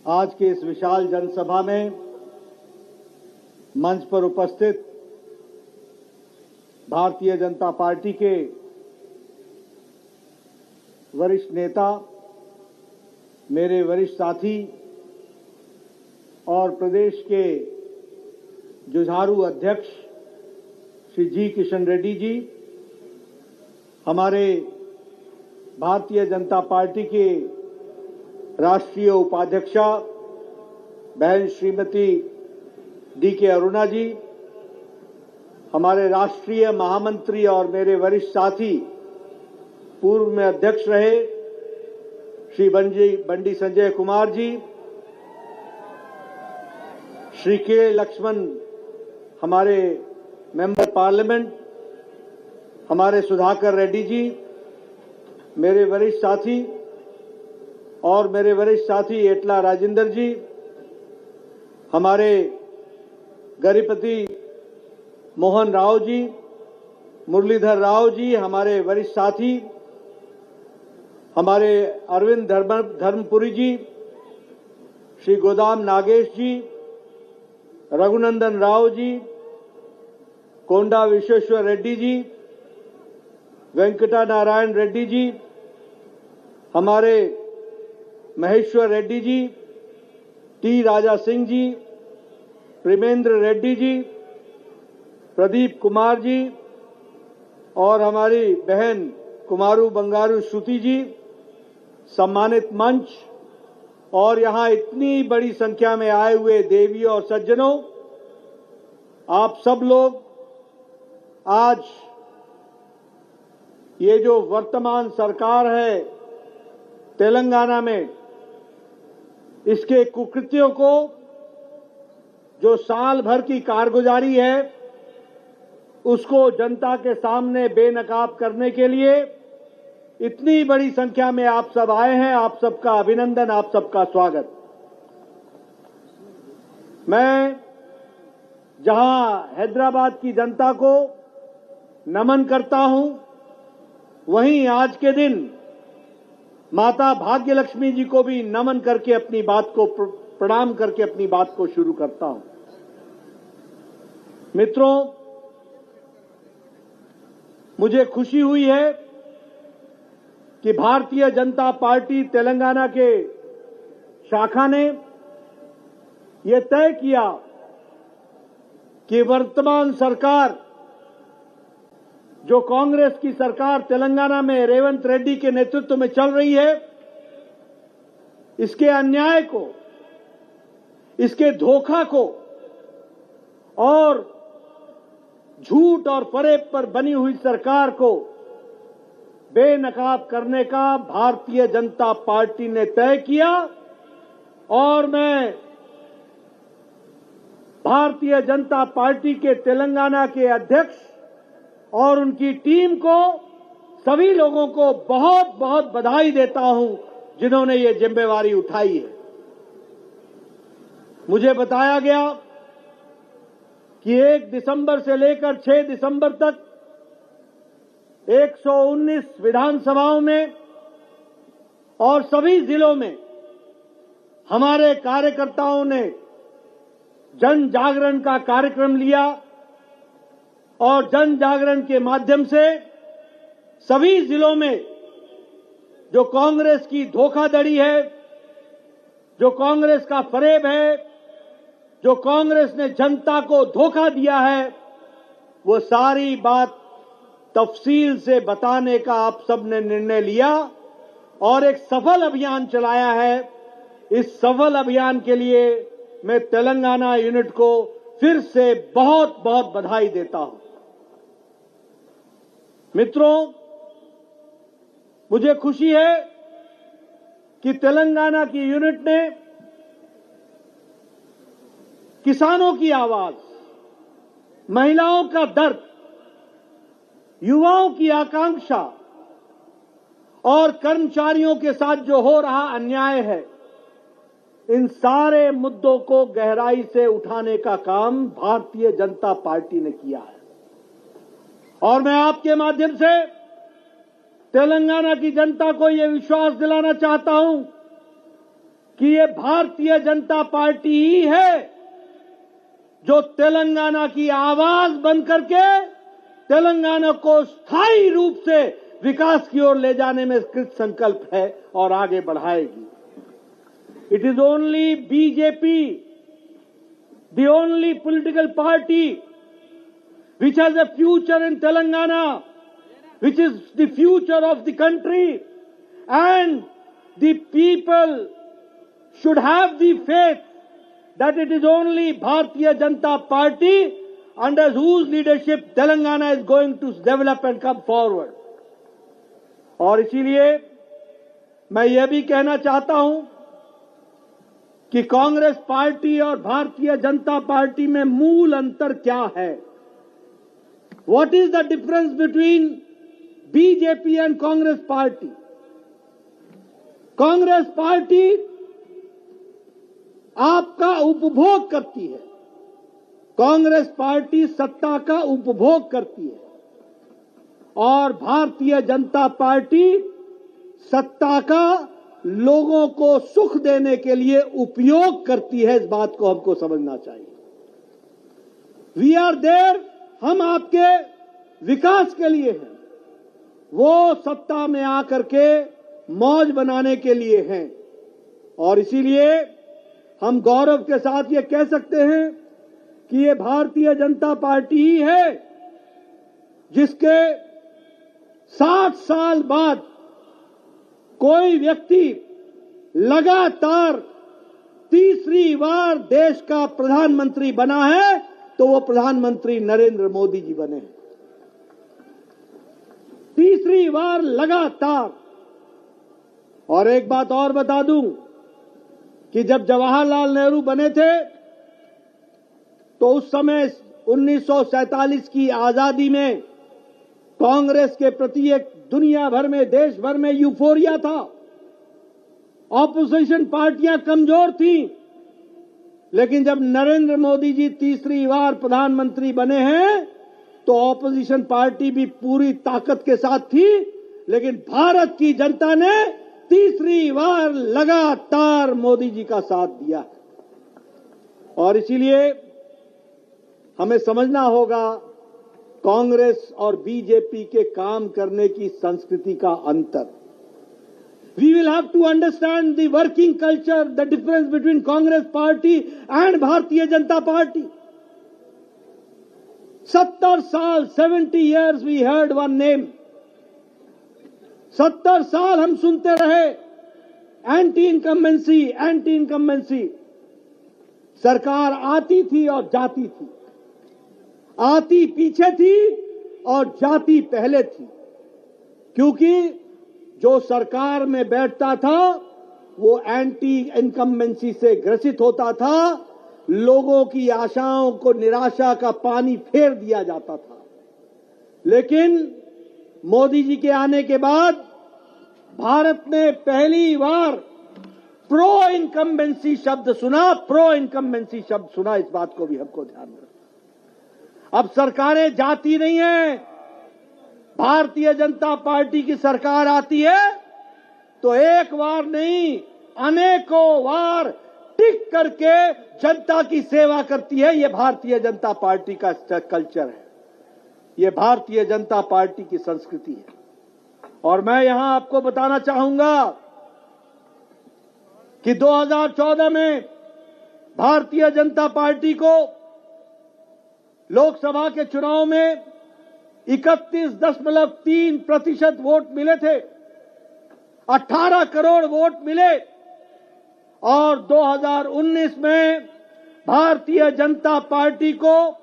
आज के इस विशाल जनसभा में मंच पर उपस्थित भारतीय जनता पार्टी के वरिष्ठ नेता, मेरे वरिष्ठ साथी और प्रदेश के जुझारू अध्यक्ष श्री जी किशन रेड्डी जी, हमारे भारतीय जनता पार्टी के राष्ट्रीय उपाध्यक्षा बहन श्रीमती डी के अरुणा जी, हमारे राष्ट्रीय महामंत्री और मेरे वरिष्ठ साथी पूर्व में अध्यक्ष रहे श्री बंडी संजय कुमार जी, श्री के लक्ष्मण हमारे मेंबर पार्लियामेंट, हमारे सुधाकर रेड्डी जी, मेरे वरिष्ठ साथी और मेरे वरिष्ठ साथी एटला राजेंद्र जी, हमारे गरीपति मोहन राव जी, मुरलीधर राव जी, हमारे वरिष्ठ साथी, हमारे अरविंद धर्मपुरी जी, श्री गोदाम नागेश जी, रघुनंदन राव जी, कोंडा विश्वेश्वर रेड्डी जी, वेंकटा नारायण रेड्डी जी, हमारे महेश्वर रेड्डी जी, टी राजा सिंह जी, प्रेमेंद्र रेड्डी जी, प्रदीप कुमार जी और हमारी बहन कुमारू बंगारू श्रुति जी, सम्मानित मंच और यहां इतनी बड़ी संख्या में आए हुए देवियों और सज्जनों, आप सब लोग आज ये जो वर्तमान सरकार है तेलंगाना में, इसके कुकृत्यों को, जो साल भर की कारगुजारी है, उसको जनता के सामने बेनकाब करने के लिए इतनी बड़ी संख्या में आप सब आए हैं। आप सबका अभिनंदन, आप सबका स्वागत। मैं जहां हैदराबाद की जनता को नमन करता हूं, वहीं आज के दिन माता भाग्यलक्ष्मी जी को भी नमन करके अपनी बात को प्रणाम करके अपनी बात को शुरू करता हूं। मित्रों, मुझे खुशी हुई है कि भारतीय जनता पार्टी तेलंगाना के शाखा ने यह तय किया कि वर्तमान सरकार, जो कांग्रेस की सरकार तेलंगाना में रेवंत रेड्डी के नेतृत्व में चल रही है, इसके अन्याय को, इसके धोखा को और झूठ और फरेब पर बनी हुई सरकार को बेनकाब करने का भारतीय जनता पार्टी ने तय किया। और मैं भारतीय जनता पार्टी के तेलंगाना के अध्यक्ष और उनकी टीम को, सभी लोगों को बहुत बहुत बधाई देता हूं जिन्होंने ये जिम्मेवारी उठाई है। मुझे बताया गया कि 1 दिसंबर से लेकर 6 दिसंबर तक 119 विधानसभाओं में और सभी जिलों में हमारे कार्यकर्ताओं ने जन जागरण का कार्यक्रम लिया और जन जागरण के माध्यम से सभी जिलों में जो कांग्रेस की धोखाधड़ी है, जो कांग्रेस का फरेब है, जो कांग्रेस ने जनता को धोखा दिया है, वो सारी बात तफसील से बताने का आप सबने निर्णय लिया और एक सफल अभियान चलाया है। इस सफल अभियान के लिए मैं तेलंगाना यूनिट को फिर से बहुत बहुत बधाई देता हूं। मित्रों, मुझे खुशी है कि तेलंगाना की यूनिट ने किसानों की आवाज, महिलाओं का दर्द, युवाओं की आकांक्षा और कर्मचारियों के साथ जो हो रहा अन्याय है, इन सारे मुद्दों को गहराई से उठाने का काम भारतीय जनता पार्टी ने किया है। और मैं आपके माध्यम से तेलंगाना की जनता को यह विश्वास दिलाना चाहता हूं कि ये भारतीय जनता पार्टी ही है जो तेलंगाना की आवाज बन करके तेलंगाना को स्थायी रूप से विकास की ओर ले जाने में कृत संकल्प है और आगे बढ़ाएगी। It is only BJP, the only political party which has a future in Telangana, which is the future of the country, and the people should have the faith that it is only Bharatiya Janata Party under whose leadership Telangana is going to develop and come forward. और इसीलिए मैं यह भी कहना चाहता हूं कि Congress party और भारतीय जनता पार्टी में मूल अंतर क्या है? What is the difference between BJP and Congress party? Congress party आपका उपभोग करती है, कांग्रेस पार्टी सत्ता का उपभोग करती है और भारतीय जनता पार्टी सत्ता का लोगों को सुख देने के लिए उपयोग करती है। इस बात को हमको समझना चाहिए। वी आर देयर, हम आपके विकास के लिए हैं, वो सत्ता में आकर के मौज बनाने के लिए हैं। और इसीलिए हम गौरव के साथ ये कह सकते हैं कि ये भारतीय जनता पार्टी ही है जिसके 60 साल बाद कोई व्यक्ति लगातार तीसरी बार देश का प्रधानमंत्री बना है, तो वो प्रधानमंत्री नरेंद्र मोदी जी बने हैं। तीसरी बार लगातार। और एक बात और बता दूं कि जब जवाहरलाल नेहरू बने थे तो उस समय 1947 की आजादी में कांग्रेस के प्रति एक दुनिया भर में, देश भर में यूफोरिया था। ऑपोजिशन पार्टियां कमजोर थीं, लेकिन जब नरेंद्र मोदी जी तीसरी बार प्रधानमंत्री बने हैं तो ऑपोजिशन पार्टी भी पूरी ताकत के साथ थी, लेकिन भारत की जनता ने तीसरी बार लगातार मोदी जी का साथ दिया। और इसीलिए हमें समझना होगा कांग्रेस और बीजेपी के काम करने की संस्कृति का अंतर। We will have to understand the working culture, the difference between Congress party and Bharatiya Janata Party. 70 साल, 70 years we heard one name. 70 साल हम सुनते रहे एंटी इनकम्बेंसी। सरकार आती थी और जाती थी, आती पीछे थी और जाती पहले थी, क्योंकि जो सरकार में बैठता था वो एंटी इनकम्बेंसी से ग्रसित होता था, लोगों की आशाओं को निराशा का पानी फेर दिया जाता था। लेकिन मोदी जी के आने के बाद भारत ने पहली बार प्रो इनकम्बेंसी शब्द सुना, इस बात को भी हमको ध्यान रखना। अब सरकारें जाती नहीं है, भारतीय जनता पार्टी की सरकार आती है तो एक बार नहीं, अनेकों बार टिक करके जनता की सेवा करती है। ये भारतीय जनता पार्टी का कल्चर है, ये भारतीय जनता पार्टी की संस्कृति है। और मैं यहां आपको बताना चाहूंगा कि 2014 में भारतीय जनता पार्टी को लोकसभा के चुनाव में 31.3% वोट मिले थे, 18 करोड़ वोट मिले। और 2019 में भारतीय जनता पार्टी को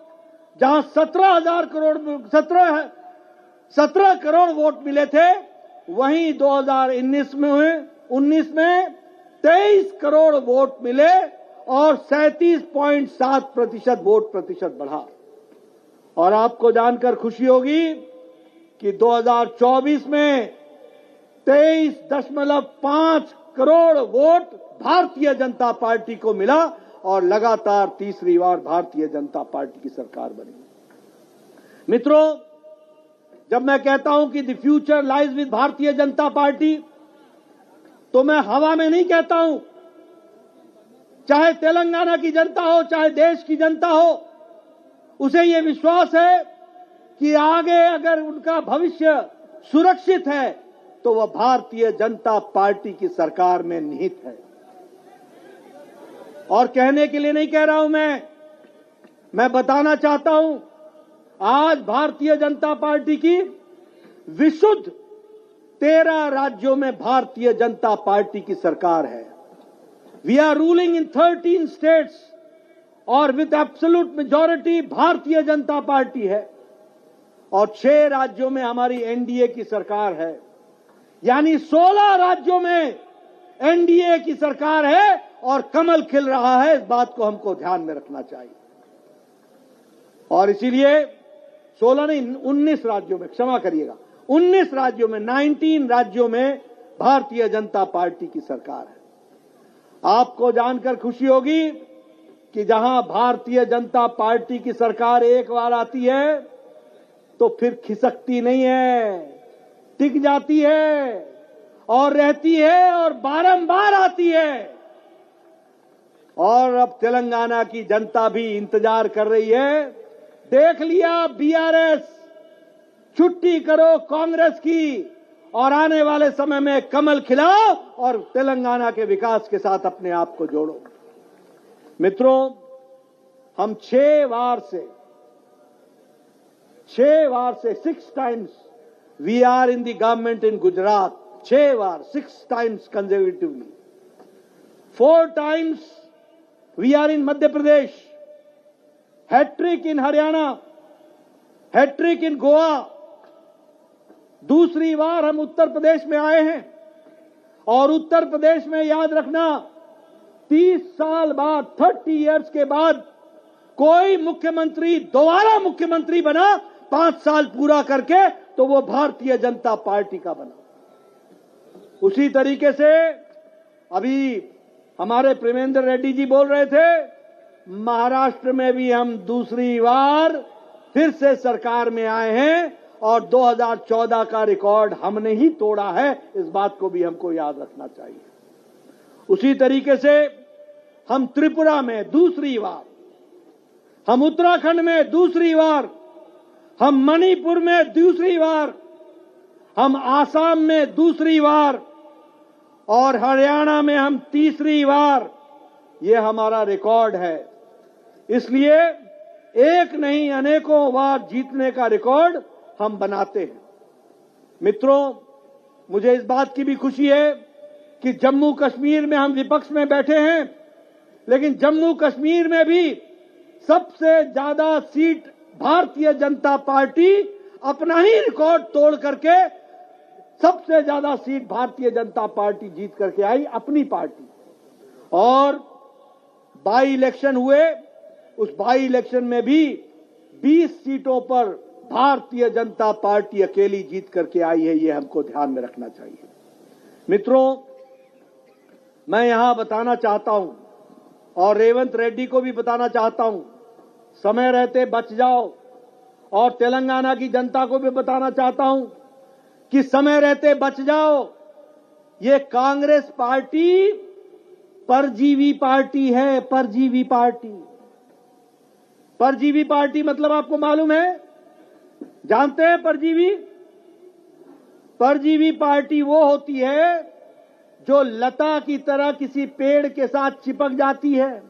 जहां 17 करोड़ वोट मिले थे, वहीं 2019 में 23 करोड़ वोट मिले और 37.7% वोट प्रतिशत बढ़ा। और आपको जानकर खुशी होगी कि 2024 में 23.5 करोड़ वोट भारतीय जनता पार्टी को मिला और लगातार तीसरी बार भारतीय जनता पार्टी की सरकार बनी। मित्रों, जब मैं कहता हूं कि द फ्यूचर लाइज विद भारतीय जनता पार्टी, तो मैं हवा में नहीं कहता हूं, चाहे तेलंगाना की जनता हो, चाहे देश की जनता हो, उसे ये विश्वास है कि आगे अगर उनका भविष्य सुरक्षित है तो वह भारतीय जनता पार्टी की सरकार में निहित है। और कहने के लिए नहीं कह रहा हूं मैं बताना चाहता हूं, आज भारतीय जनता पार्टी की विशुद्ध 13 राज्यों में भारतीय जनता पार्टी की सरकार है। We are ruling in 13 states और with absolute majority Bharatiya Janata party है। और 6 राज्यों में हमारी एनडीए की सरकार है, यानी 16 राज्यों में एनडीए की सरकार है और कमल खिल रहा है। इस बात को हमको ध्यान में रखना चाहिए। और इसीलिए 16 नहीं, 19 राज्यों में, क्षमा करिएगा, 19 राज्यों में, 19 राज्यों में भारतीय जनता पार्टी की सरकार है। आपको जानकर खुशी होगी कि जहां भारतीय जनता पार्टी की सरकार एक बार आती है तो फिर खिसकती नहीं है, टिक जाती है और रहती है और बारंबार आती है। और अब तेलंगाना की जनता भी इंतजार कर रही है। देख लिया बीआरएस, छुट्टी करो कांग्रेस की और आने वाले समय में कमल खिलाओ और तेलंगाना के विकास के साथ अपने आप को जोड़ो। मित्रों, हम 6 बार से 6 times we are in the government in Gujarat, 6 बार, 6 times consecutively, 4 times we are in Madhya Pradesh, hattrick in Haryana, hattrick in Goa, दूसरी बार हम उत्तर प्रदेश में आए हैं। और उत्तर प्रदेश में याद रखना, 30 साल बाद, 30 इयर्स के बाद कोई मुख्यमंत्री दोबारा मुख्यमंत्री बना 5 साल पूरा करके तो वो भारतीय जनता पार्टी का बना। उसी तरीके से अभी हमारे प्रेमेंद्र रेड्डी जी बोल रहे थे, महाराष्ट्र में भी हम दूसरी बार फिर से सरकार में आए हैं और 2014 का रिकॉर्ड हमने ही तोड़ा है। इस बात को भी हमको याद रखना चाहिए। उसी तरीके से हम त्रिपुरा में दूसरी बार, हम उत्तराखंड में दूसरी बार, हम मणिपुर में दूसरी बार, हम आसाम में दूसरी बार और हरियाणा में हम तीसरी बार। ये हमारा रिकॉर्ड है। इसलिए एक नहीं अनेकों बार जीतने का रिकॉर्ड हम बनाते हैं। मित्रों, मुझे इस बात की भी खुशी है कि जम्मू कश्मीर में हम विपक्ष में बैठे हैं, लेकिन जम्मू कश्मीर में भी सबसे ज्यादा सीट भारतीय जनता पार्टी अपना ही रिकॉर्ड तोड़ करके सबसे ज्यादा सीट भारतीय जनता पार्टी जीत करके आई, अपनी पार्टी। और बाई इलेक्शन हुए, उस बाई इलेक्शन में भी 20 सीटों पर भारतीय जनता पार्टी अकेली जीत करके आई है। ये हमको ध्यान में रखना चाहिए। मित्रों, मैं यहां बताना चाहता हूं और रेवंत रेड्डी को भी बताना चाहता हूं, समय रहते बच जाओ। और तेलंगाना की जनता को भी बताना चाहता हूं कि समय रहते बच जाओ। ये कांग्रेस पार्टी परजीवी पार्टी है, परजीवी पार्टी। परजीवी पार्टी मतलब आपको मालूम है, जानते हैं परजीवी? परजीवी पार्टी वो होती है जो लता की तरह किसी पेड़ के साथ चिपक जाती है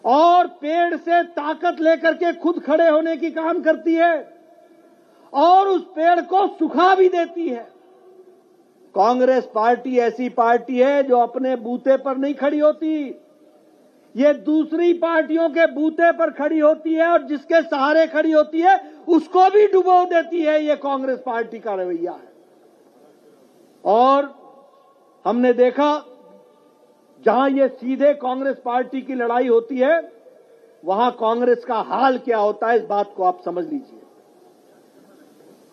और पेड़ से ताकत लेकर के खुद खड़े होने की काम करती है और उस पेड़ को सुखा भी देती है। कांग्रेस पार्टी ऐसी पार्टी है जो अपने बूते पर नहीं खड़ी होती, ये दूसरी पार्टियों के बूते पर खड़ी होती है और जिसके सहारे खड़ी होती है उसको भी डुबो देती है। ये कांग्रेस पार्टी का रवैया है। और हमने देखा, जहां ये सीधे कांग्रेस पार्टी की लड़ाई होती है वहां कांग्रेस का हाल क्या होता है, इस बात को आप समझ लीजिए।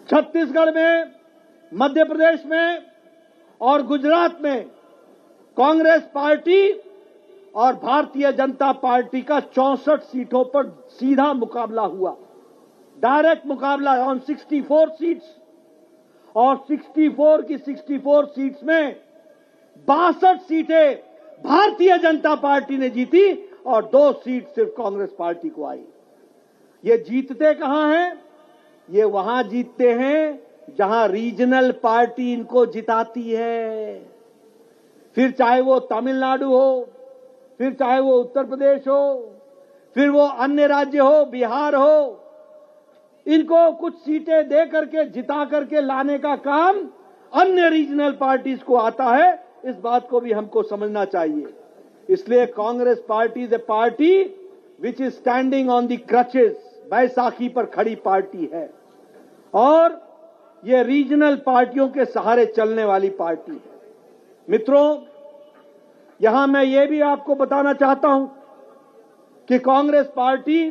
छत्तीसगढ़ में, मध्य प्रदेश में और गुजरात में कांग्रेस पार्टी और भारतीय जनता पार्टी का 64 सीटों पर सीधा मुकाबला हुआ, डायरेक्ट मुकाबला ऑन 64 सीट्स। और 64 की 64 सीट्स में 62 सीटें भारतीय जनता पार्टी ने जीती और 2 सीट सिर्फ कांग्रेस पार्टी को आई। ये जीतते कहां हैं? ये वहां जीतते हैं जहां रीजनल पार्टी इनको जिताती है। फिर चाहे वो तमिलनाडु हो, फिर चाहे वो उत्तर प्रदेश हो, फिर वो अन्य राज्य हो, बिहार हो, इनको कुछ सीटें दे करके जिता करके लाने का काम अन्य रीजनल पार्टीज को आता है। इस बात को भी हमको समझना चाहिए। इसलिए Congress party is a party which is standing on the crutches, Baisakhi पर खड़ी पार्टी है और ये रीजनल पार्टियों के सहारे चलने वाली पार्टी है। मित्रों, यहां मैं ये भी आपको बताना चाहता हूं कि कांग्रेस पार्टी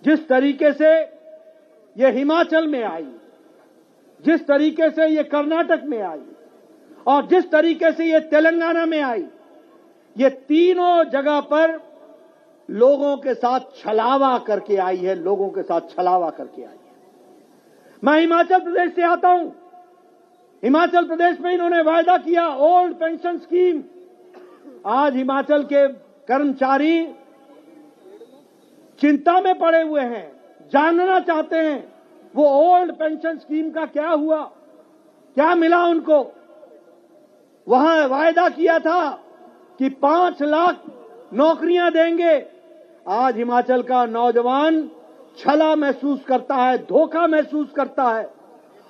जिस तरीके से ये हिमाचल में आई, जिस तरीके से ये कर्नाटक में आई और जिस तरीके से ये तेलंगाना में आई, ये तीनों जगह पर लोगों के साथ छलावा करके आई है, लोगों के साथ छलावा करके आई है। मैं हिमाचल प्रदेश से आता हूं। हिमाचल प्रदेश में इन्होंने वायदा किया ओल्ड पेंशन स्कीम। आज हिमाचल के कर्मचारी चिंता में पड़े हुए हैं, जानना चाहते हैं वो ओल्ड पेंशन स्कीम का क्या हुआ, क्या मिला उनको। वहां वायदा किया था कि 5 लाख नौकरियां देंगे। आज हिमाचल का नौजवान छला महसूस करता है, धोखा महसूस करता है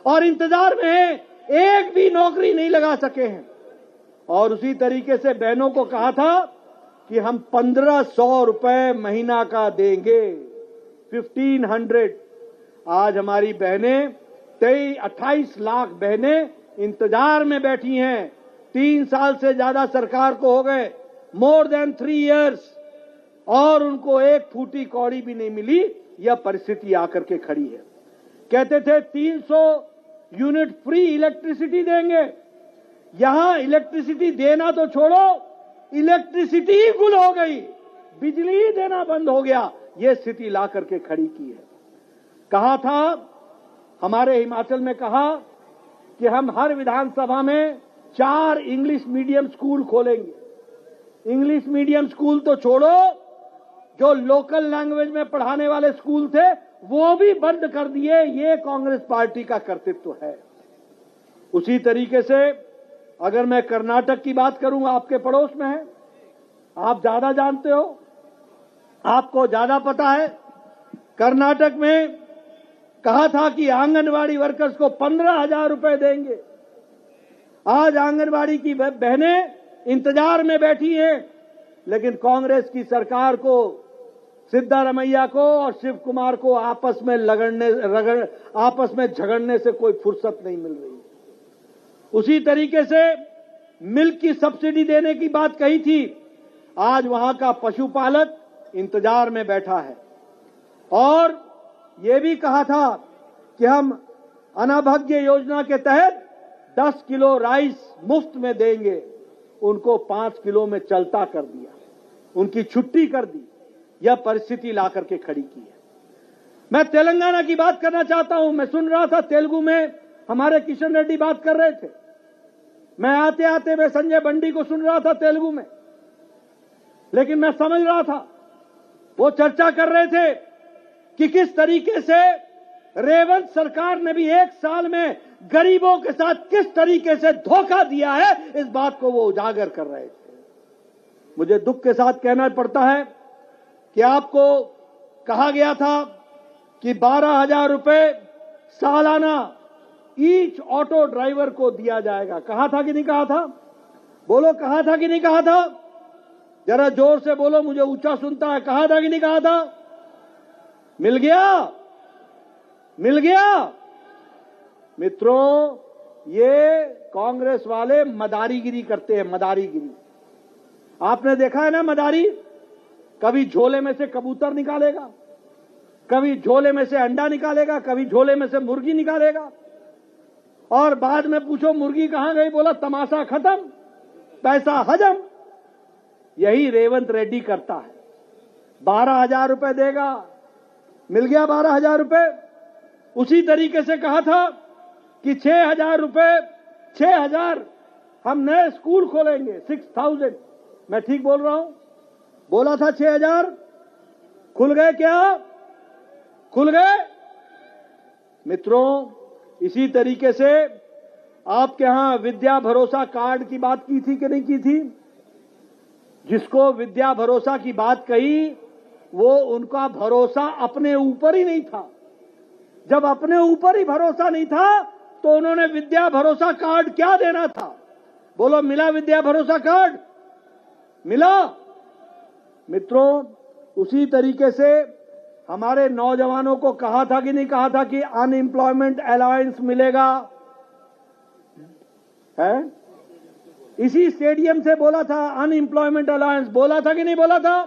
और इंतजार में है, एक भी नौकरी नहीं लगा सके हैं। और उसी तरीके से बहनों को कहा था कि हम 1500 रुपए महीना का देंगे, 1500। आज हमारी बहनें 28 लाख बहनें इंतजार में बैठी हैं। 3 साल से ज्यादा सरकार को हो गए, मोर देन 3 इयर्स, और उनको एक फूटी कौड़ी भी नहीं मिली। यह परिस्थिति आकर के खड़ी है। कहते थे 300 यूनिट फ्री इलेक्ट्रिसिटी देंगे। यहां इलेक्ट्रिसिटी देना तो छोड़ो, इलेक्ट्रिसिटी ही गुल हो गई, बिजली ही देना बंद हो गया। यह स्थिति ला करके खड़ी की है। कहा था हमारे हिमाचल में, कहा कि हम हर विधानसभा में 4 इंग्लिश मीडियम स्कूल खोलेंगे। इंग्लिश मीडियम स्कूल तो छोड़ो, जो लोकल लैंग्वेज में पढ़ाने वाले स्कूल थे वो भी बंद कर दिए। ये कांग्रेस पार्टी का कर्तृत्व है। उसी तरीके से अगर मैं कर्नाटक की बात करूं, आपके पड़ोस में है, आप ज्यादा जानते हो, आपको ज्यादा पता है। कर्नाटक में कहा था कि आंगनवाड़ी वर्कर्स को 15,000 रुपए देंगे। आज आंगनवाड़ी की बहनें इंतजार में बैठी हैं, लेकिन कांग्रेस की सरकार को, सिद्धारमैया को और शिव कुमार को आपस में झगड़ने से कोई फुर्सत नहीं मिल रही। उसी तरीके से मिल्क की सब्सिडी देने की बात कही थी। आज वहां का पशुपालक इंतजार में बैठा है। और ये भी कहा था कि हम अनाभाग्य योजना के तहत 10 किलो राइस मुफ्त में देंगे। उनको 5 किलो में चलता कर दिया, उनकी छुट्टी कर दी। यह परिस्थिति ला करके खड़ी की है। मैं तेलंगाना की बात करना चाहता हूं। मैं सुन रहा था तेलुगु में हमारे किशन रेड्डी बात कर रहे थे। मैं आते आते मैं संजय बंडी को सुन रहा था तेलुगु में, लेकिन मैं समझ रहा था वो चर्चा कर रहे थे कि किस तरीके से रेवंत सरकार ने भी 1 साल में गरीबों के साथ किस तरीके से धोखा दिया है, इस बात को वो उजागर कर रहे थे। मुझे दुख के साथ कहना पड़ता है कि आपको कहा गया था कि 12,000 रुपए सालाना ईच ऑटो ड्राइवर को दिया जाएगा। कहा था कि नहीं कहा था? बोलो, कहा था कि नहीं कहा था? जरा जोर से बोलो, मुझे ऊंचा सुनता है। कहा था कि नहीं कहा था? मिल गया? मिल गया? मित्रों, ये कांग्रेस वाले मदारीगिरी करते हैं, मदारीगिरी। आपने देखा है ना मदारी? कभी झोले में से कबूतर निकालेगा, कभी झोले में से अंडा निकालेगा, कभी झोले में से मुर्गी निकालेगा, और बाद में पूछो मुर्गी कहां गई, बोला तमाशा खत्म, पैसा हजम। यही रेवंत रेड्डी करता है। 12,000 रुपए देगा, मिल गया 12,000 रुपए। उसी तरीके से कहा था कि 6,000 रुपए, 6,000 हम नए स्कूल खोलेंगे 6000। मैं ठीक बोल रहा हूं? बोला था 6000, खुल गए क्या? खुल गए? मित्रों, इसी तरीके से आपके यहां विद्या भरोसा कार्ड की बात की थी कि नहीं की थी? जिसको विद्या भरोसा की बात कही, वो उनका भरोसा अपने ऊपर ही नहीं था। जब अपने ऊपर ही भरोसा नहीं था तो उन्होंने विद्या भरोसा कार्ड क्या देना था? बोलो, मिला विद्या भरोसा कार्ड? मिला? मित्रों, उसी तरीके से हमारे नौजवानों को कहा था कि नहीं कहा था कि अनएम्प्लॉयमेंट अलाउंस मिलेगा? है? इसी स्टेडियम से बोला था अनएम्प्लॉयमेंट अलाउंस, बोला था कि नहीं बोला था?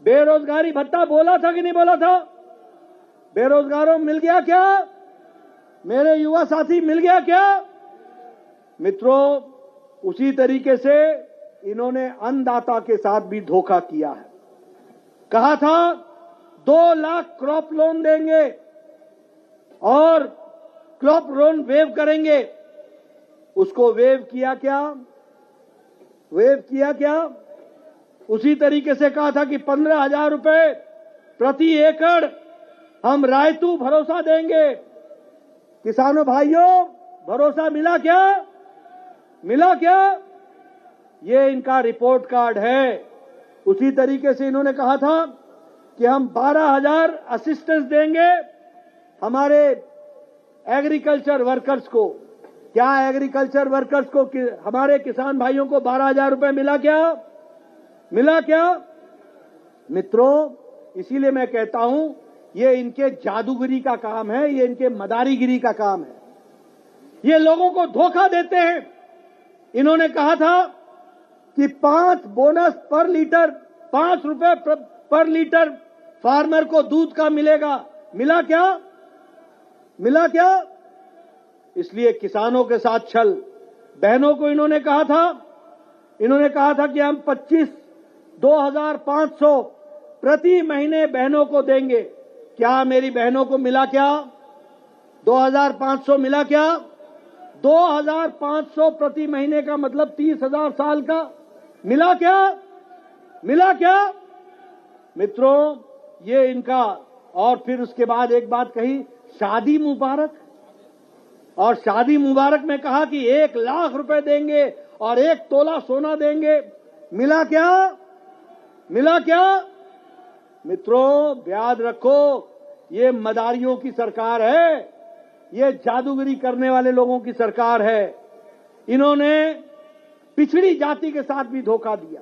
बेरोजगारी भत्ता बोला था कि नहीं बोला था? बेरोजगारों मिल गया क्या? मेरे युवा साथी मिल गया क्या? मित्रों, उसी तरीके से इन्होंने अन्नदाता के साथ भी धोखा किया है। कहा था 2 लाख क्रॉप लोन देंगे और क्रॉप लोन वेव करेंगे। उसको वेव किया क्या? वेव किया क्या? उसी तरीके से कहा था कि 15,000 रुपए प्रति एकड़ हम रायतू भरोसा देंगे। किसानों भाइयों, भरोसा मिला क्या? मिला क्या? ये इनका रिपोर्ट कार्ड है। उसी तरीके से इन्होंने कहा था कि हम 12,000 असिस्टेंस देंगे हमारे एग्रीकल्चर वर्कर्स को। क्या एग्रीकल्चर वर्कर्स को, हमारे किसान भाइयों को 12,000 रुपए मिला क्या? मिला क्या? मित्रों, इसीलिए मैं कहता हूं, ये इनके जादूगिरी का काम है, ये इनके मदारीगिरी का काम है। ये लोगों को धोखा देते हैं। इन्होंने कहा था कि 5 बोनस पर लीटर, 5 रुपए पर लीटर फार्मर को दूध का मिलेगा। मिला क्या? मिला क्या? इसलिए किसानों के साथ छल। बहनों को इन्होंने कहा था कि हम 2,500 प्रति महीने बहनों को देंगे। क्या मेरी बहनों को मिला क्या? 2,500 मिला क्या? 2,500 प्रति महीने का मतलब 30,000 साल का। मिला क्या? मिला क्या? मित्रों, ये इनका। और फिर उसके बाद एक बात कही, शादी मुबारक। और शादी मुबारक में कहा कि 1 लाख रुपए देंगे और 1 तोला सोना देंगे। मिला क्या? मिला क्या? मित्रों, याद रखो, ये मदारियों की सरकार है, ये जादूगरी करने वाले लोगों की सरकार है। इन्होंने पिछड़ी जाति के साथ भी धोखा दिया,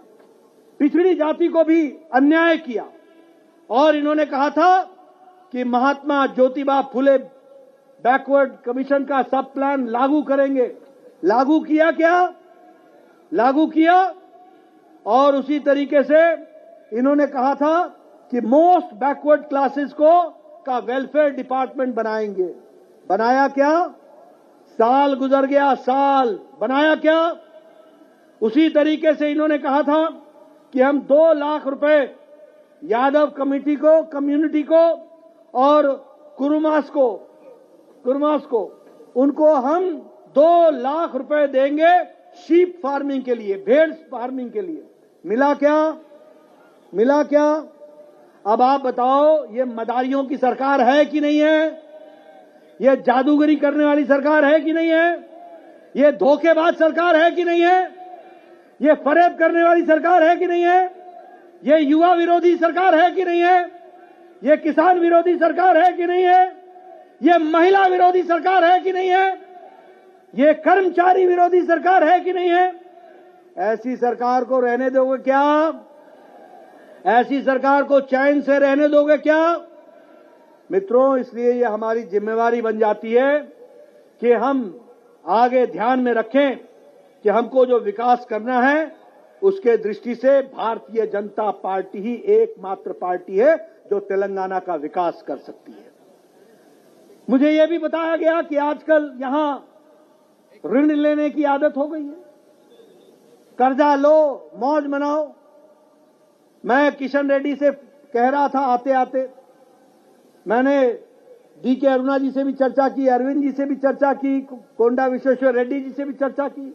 पिछड़ी जाति को भी अन्याय किया। और इन्होंने कहा था कि महात्मा ज्योतिबा फुले बैकवर्ड कमीशन का सब प्लान लागू करेंगे। लागू किया क्या? लागू किया। और उसी तरीके से इन्होंने कहा था कि मोस्ट बैकवर्ड क्लासेस का वेलफेयर डिपार्टमेंट बनाएंगे। बनाया क्या? साल गुजर गया, साल। बनाया क्या? उसी तरीके से इन्होंने कहा था कि हम 2 लाख रुपए यादव कम्युनिटी को और कुरुमास को उनको हम 2 लाख रुपए देंगे शीप फार्मिंग के लिए, भेड़ फार्मिंग के लिए। मिला क्या? मिला क्या? अब आप बताओ, ये मदारियों की सरकार है कि नहीं है? ये जादूगरी करने वाली सरकार है कि नहीं है? ये धोखेबाज सरकार है कि नहीं है? ये फरेब करने वाली सरकार है कि नहीं है? ये युवा विरोधी सरकार है कि नहीं है? ये किसान विरोधी सरकार है कि नहीं है? ये महिला विरोधी सरकार है कि नहीं है? ये कर्मचारी विरोधी सरकार है कि नहीं है? ऐसी सरकार को रहने दोगे क्या? ऐसी सरकार को चैन से रहने दोगे क्या? मित्रों, इसलिए ये हमारी जिम्मेवारी बन जाती है कि हम आगे ध्यान में रखें कि हमको जो विकास करना है, उसके दृष्टि से भारतीय जनता पार्टी ही एकमात्र पार्टी है जो तेलंगाना का विकास कर सकती है। मुझे यह भी बताया गया कि आजकल यहां ऋण लेने की आदत हो गई है। कर्जा लो, मौज मनाओ। मैं किशन रेड्डी से कह रहा था आते आते, मैंने DK अरुणा जी से भी चर्चा की, अरविंद जी से भी चर्चा की, कोंडा विश्वेश्वर रेड्डी जी से भी चर्चा की।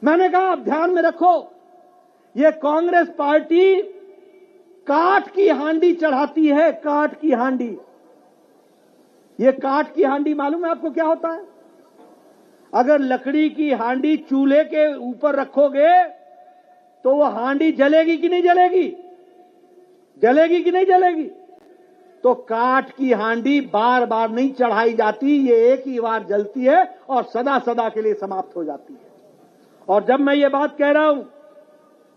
मैंने कहा आप ध्यान में रखो, ये कांग्रेस पार्टी काठ की हांडी चढ़ाती है, काठ की हांडी। ये काठ की हांडी मालूम है आपको क्या होता है? अगर लकड़ी की हांडी चूल्हे के ऊपर रखोगे तो वो हांडी जलेगी कि नहीं जलेगी? जलेगी कि नहीं जलेगी? तो काठ की हांडी बार बार नहीं चढ़ाई जाती, ये एक ही बार जलती है और सदा सदा के लिए समाप्त हो जाती है। और जब मैं ये बात कह रहा हूं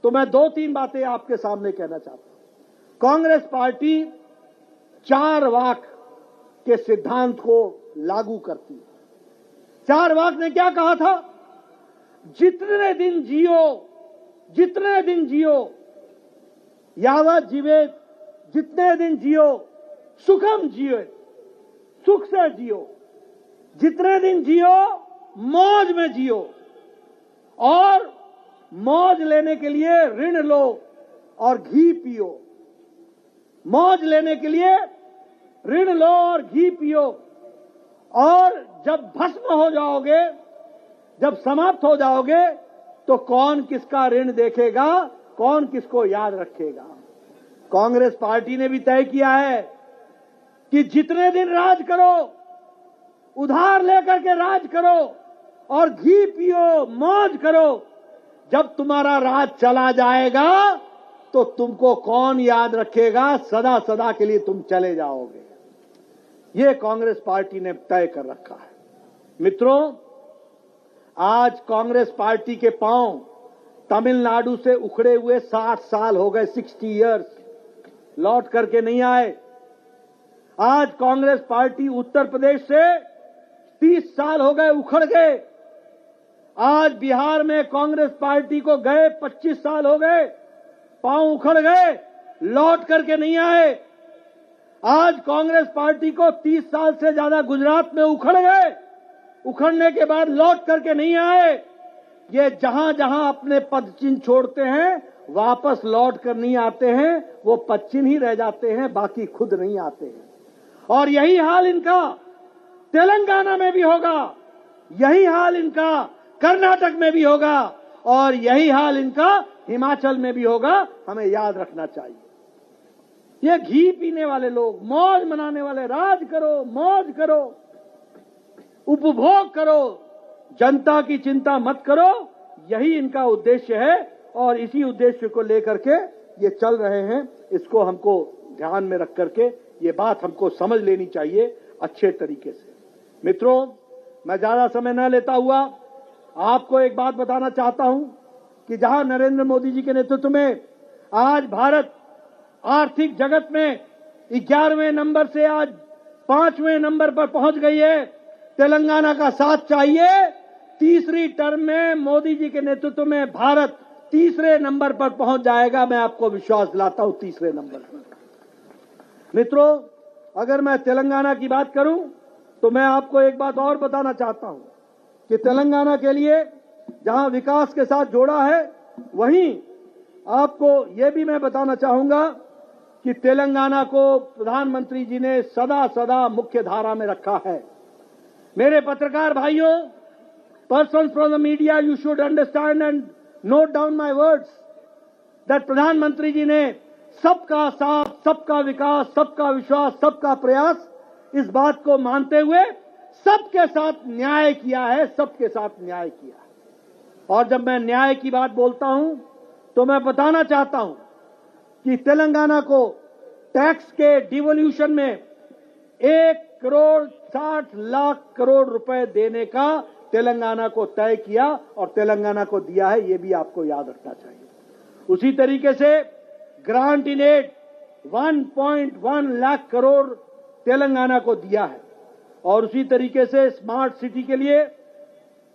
तो मैं 2-3 बातें आपके सामने कहना चाहता हूं। कांग्रेस पार्टी 4 वाक के सिद्धांत को लागू करती है। 4 वाक ने क्या कहा था? जितने दिन जियो यावत जीवे, जितने दिन जियो सुखम जियो, सुख से जियो, जितने दिन जियो मौज में जियो, और मौज लेने के लिए ऋण लो और घी पियो। मौज लेने के लिए ऋण लो और घी पियो, और जब भस्म हो जाओगे, जब समाप्त हो जाओगे, तो कौन किसका ऋण देखेगा, कौन किसको याद रखेगा? कांग्रेस पार्टी ने भी तय किया है कि जितने दिन राज करो, उधार लेकर के राज करो और घी पियो, मौज करो, जब तुम्हारा राज चला जाएगा तो तुमको कौन याद रखेगा? सदा सदा के लिए तुम चले जाओगे। ये कांग्रेस पार्टी ने तय कर रखा है। मित्रों, आज कांग्रेस पार्टी के पांव तमिलनाडु से उखड़े हुए 60 साल हो गए, 60 इयर्स, लौट करके नहीं आए। आज कांग्रेस पार्टी उत्तर प्रदेश से 30 साल हो गए, उखड़ गए। आज बिहार में कांग्रेस पार्टी को गए 25 साल हो गए, पांव उखड़ गए, लौट करके नहीं आए। आज कांग्रेस पार्टी को 30 साल से ज्यादा गुजरात में उखड़ गए, उखड़ने के बाद लौट करके नहीं आए। ये जहां जहां अपने पद चिन्ह छोड़ते हैं वापस लौट कर नहीं आते हैं, वो पद चिन्ह ही रह जाते हैं, बाकी खुद नहीं आते हैं। और यही हाल इनका तेलंगाना में भी होगा, यही हाल इनका कर्नाटक में भी होगा, और यही हाल इनका हिमाचल में भी होगा। हमें याद रखना चाहिए। ये घी पीने वाले लोग, मौज मनाने वाले, राज करो, मौज करो, उपभोग करो, जनता की चिंता मत करो, यही इनका उद्देश्य है। और इसी उद्देश्य को लेकर के ये चल रहे हैं। इसको हमको ध्यान में रख करके ये बात हमको समझ लेनी चाहिए अच्छे तरीके से। मित्रों, मैं ज्यादा समय न लेता हुआ आपको एक बात बताना चाहता हूं कि जहां नरेंद्र मोदी जी के नेतृत्व में आज भारत आर्थिक जगत में 11वें नंबर से आज 5वें नंबर पर पहुंच गई है, तेलंगाना का साथ चाहिए। तीसरी टर्म में मोदी जी के नेतृत्व में भारत तीसरे नंबर पर पहुंच जाएगा। मैं आपको विश्वास दिलाता हूं, तीसरे नंबर पर। मित्रों, अगर मैं तेलंगाना की बात करूं तो मैं आपको एक बात और बताना चाहता हूं कि तेलंगाना के लिए जहां विकास के साथ जोड़ा है, वहीं आपको यह भी मैं बताना चाहूंगा कि तेलंगाना को प्रधानमंत्री जी ने सदा सदा मुख्य धारा में रखा है। मेरे पत्रकार भाइयों, persons from the media, you should understand and note down my words that प्रधानमंत्री जी ने सबका साथ, सबका विकास, सबका विश्वास, सबका प्रयास, इस बात को मानते हुए सबके साथ न्याय किया है, सबके साथ न्याय किया है। और जब मैं न्याय की बात बोलता हूं तो मैं बताना चाहता हूं कि तेलंगाना को टैक्स के डिवोल्यूशन में 1,60,00,000 करोड़ रुपए देने का तेलंगाना को तय किया और तेलंगाना को दिया है, ये भी आपको याद रखना चाहिए। उसी तरीके से grant in aid 1.1 lakh crore Telangana को दिया है। और उसी तरीके से स्मार्ट सिटी के लिए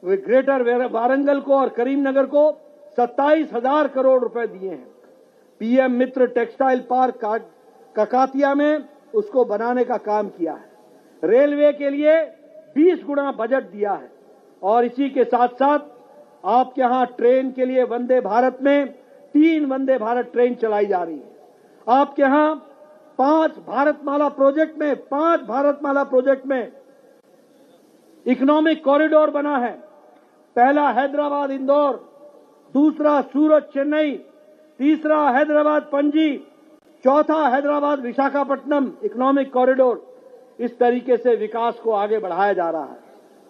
ग्रेटर वारंगल को और करीमनगर को 27,000 करोड़ रुपए दिए हैं। पीएम मित्र टेक्सटाइल पार्क ककातिया में उसको बनाने का काम किया है। रेलवे के लिए 20 गुना बजट दिया है। और इसी के साथ साथ आपके यहां ट्रेन के लिए वंदे भारत में 3 वंदे भारत ट्रेन चलाई जा रही है। आपके यहां 5 भारतमाला प्रोजेक्ट में इकोनॉमिक कॉरिडोर बना है। पहला हैदराबाद इंदौर दूसरा सूरत चेन्नई, तीसरा हैदराबाद पणजी, चौथा हैदराबाद विशाखापट्टनम इकोनॉमिक कॉरिडोर। इस तरीके से विकास को आगे बढ़ाया जा रहा है।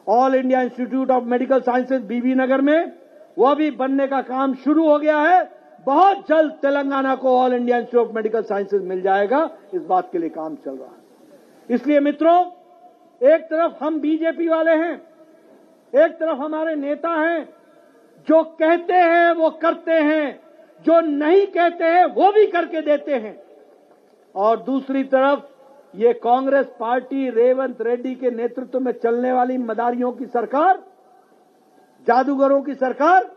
All India institute of medical sciences Bibi Nagar में वह भी बनने का काम शुरू हो गया है। बहुत जल्द तेलंगाना को all India institute of medical sciences मिल जाएगा। इस बात के लिए काम चल रहा है। इसलिए मित्रों, एक तरफ हम बीजेपी वाले हैं, एक तरफ हमारे नेता हैं जो कहते हैं वो करते हैं, जो नहीं कहते हैं वो भी करके देते हैं, और दूसरी तरफ ये कांग्रेस पार्टी रेवंत रेड्डी के नेतृत्व में चलने वाली मदारियों की सरकार, जादूगरों की सरकार,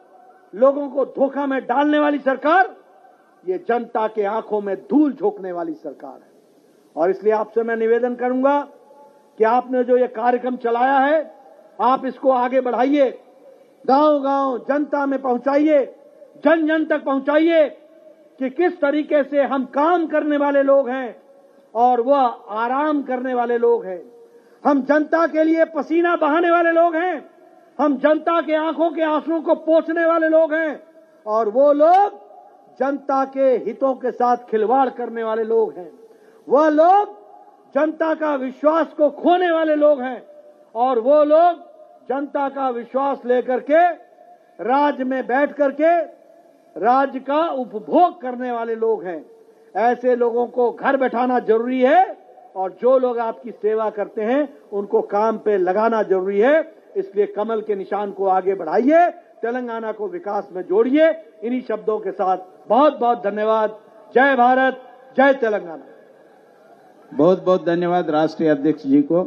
लोगों को धोखा में डालने वाली सरकार, ये जनता के आंखों में धूल झोंकने वाली सरकार है। और इसलिए आपसे मैं निवेदन करूंगा कि आपने जो ये कार्यक्रम चलाया है, आप इसको आगे बढ़ाइए, गांव-गांव जनता में पहुंचाइए, जन जन तक पहुंचाइए कि किस तरीके से हम काम करने वाले लोग हैं और वह आराम करने वाले लोग हैं। हम जनता के लिए पसीना बहाने वाले लोग हैं, हम जनता के आंखों के आंसुओं को पोंछने वाले लोग हैं, और वो लोग जनता के हितों के साथ खिलवाड़ करने वाले लोग हैं। वह लोग जनता का विश्वास को खोने वाले लोग हैं, और वो लोग जनता का विश्वास लेकर के राज्य में बैठ करके राज्य का उपभोग करने वाले लोग हैं। ऐसे लोगों को घर बैठाना जरूरी है, और जो लोग आपकी सेवा करते हैं उनको काम पे लगाना जरूरी है। इसलिए कमल के निशान को आगे बढ़ाइए, तेलंगाना को विकास में जोड़िए। इन्हीं शब्दों के साथ बहुत बहुत धन्यवाद। जय भारत, जय तेलंगाना। बहुत बहुत धन्यवाद राष्ट्रीय अध्यक्ष जी को।